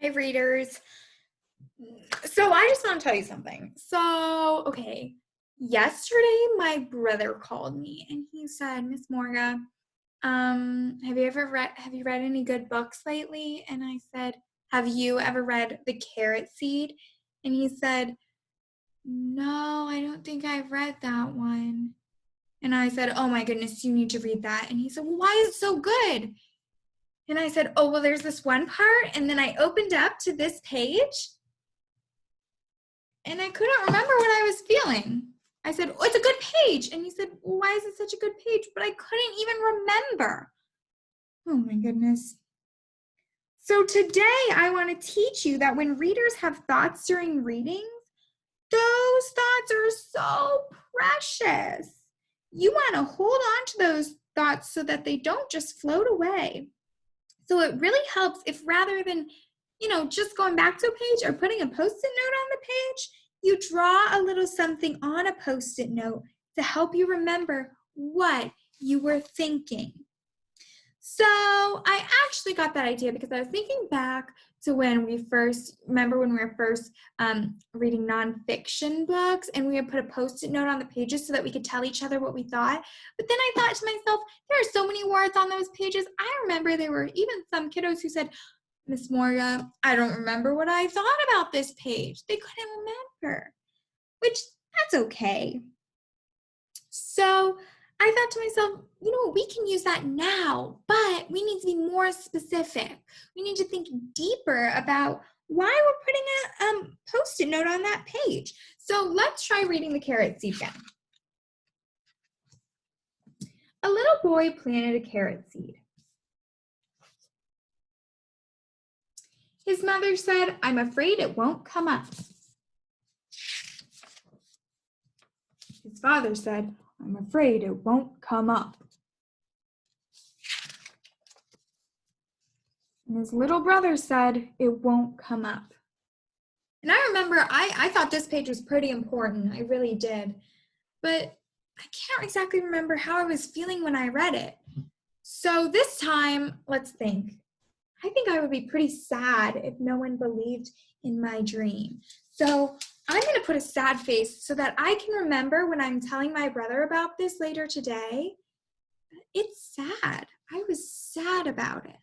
Hi, readers. So I just want to tell you something. So, okay, yesterday my brother called me and he said, Miss Morga, have you read any good books lately? And I said, have you ever read The Carrot Seed? And he said, no, I don't think I've read that one. And I said, oh my goodness, you need to read that. And he said, well, why is it so good? And I said, oh, well, there's this one part. And then I opened up to this page and I couldn't remember what I was feeling. I said, oh, it's a good page. And he said, well, why is it such a good page? But I couldn't even remember. Oh my goodness. So today I want to teach you that when readers have thoughts during readings, those thoughts are so precious. You want to hold on to those thoughts so that they don't just float away. So it really helps if rather than, just going back to a page or putting a Post-it note on the page, you draw a little something on a Post-it note to help you remember what you were thinking. So I actually got that idea because I was thinking back to when we were first reading nonfiction books and we would put a Post-it note on the pages so that we could tell each other what we thought. But then I thought to myself, there are so many words on those pages. I remember there were even some kiddos who said, Miss Morga, I don't remember what I thought about this page. They couldn't remember, which that's okay. So I thought to myself, we can use that now, but we need to be more specific. We need to think deeper about why we're putting a Post-it note on that page. So let's try reading The Carrot Seed again. A little boy planted a carrot seed. His mother said, I'm afraid it won't come up. His father said, I'm afraid it won't come up. And his little brother said, it won't come up. And I remember I thought this page was pretty important. I really did. But I can't exactly remember how I was feeling when I read it. So this time, let's think. I think I would be pretty sad if no one believed in my dream. So I'm going to put a sad face so that I can remember when I'm telling my brother about this later today. It's sad. I was sad about it.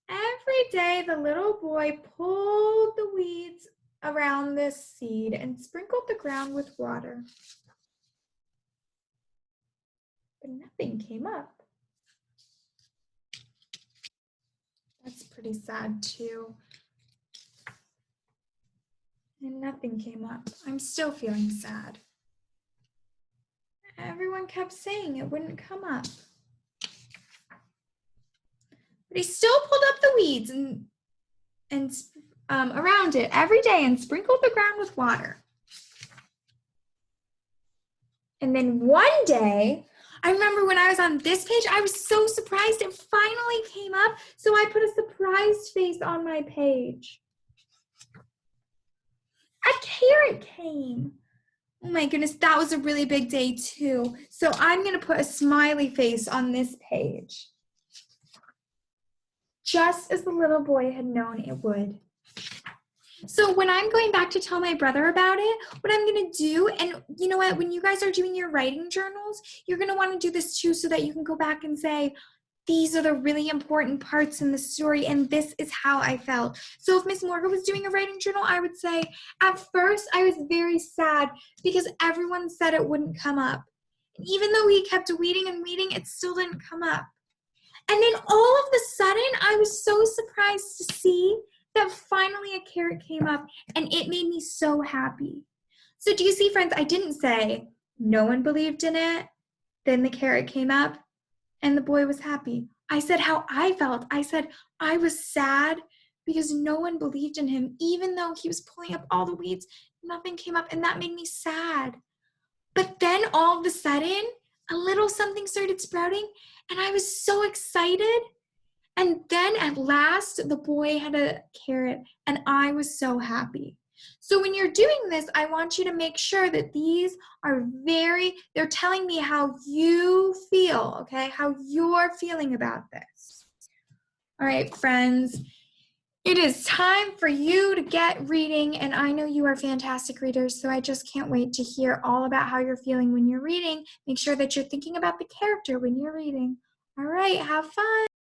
Every day, the little boy pulled the weeds around this seed and sprinkled the ground with water. But nothing came up. That's pretty sad too. And nothing came up. I'm still feeling sad. Everyone kept saying it wouldn't come up. But he still pulled up the weeds and around it every day and sprinkled the ground with water. And then one day, I remember when I was on this page, I was so surprised it finally came up. So I put a surprised face on my page. A carrot came. Oh my goodness, that was a really big day too. So I'm going to put a smiley face on this page. Just as the little boy had known it would. So when I'm going back to tell my brother about it, what I'm going to do, and you know what, when you guys are doing your writing journals, you're going to want to do this too so that you can go back and say, these are the really important parts in the story, and this is how I felt. So if Miss Morgan was doing a writing journal, I would say, at first I was very sad because everyone said it wouldn't come up. And even though he kept weeding and weeding, it still didn't come up. And then all of a sudden, I was so surprised to see that finally a carrot came up, and it made me so happy. So do you see, friends, I didn't say no one believed in it, then the carrot came up, and the boy was happy. I said how I felt. I said I was sad because no one believed in him, even though he was pulling up all the weeds, nothing came up, and that made me sad. But then all of a sudden, a little something started sprouting, and I was so excited. And then at last, the boy had a carrot, and I was so happy. So when you're doing this, I want you to make sure that these are they're telling me how you feel, okay? How you're feeling about this. All right, friends. It is time for you to get reading, and I know you are fantastic readers, so I just can't wait to hear all about how you're feeling when you're reading. Make sure that you're thinking about the character when you're reading. All right, have fun.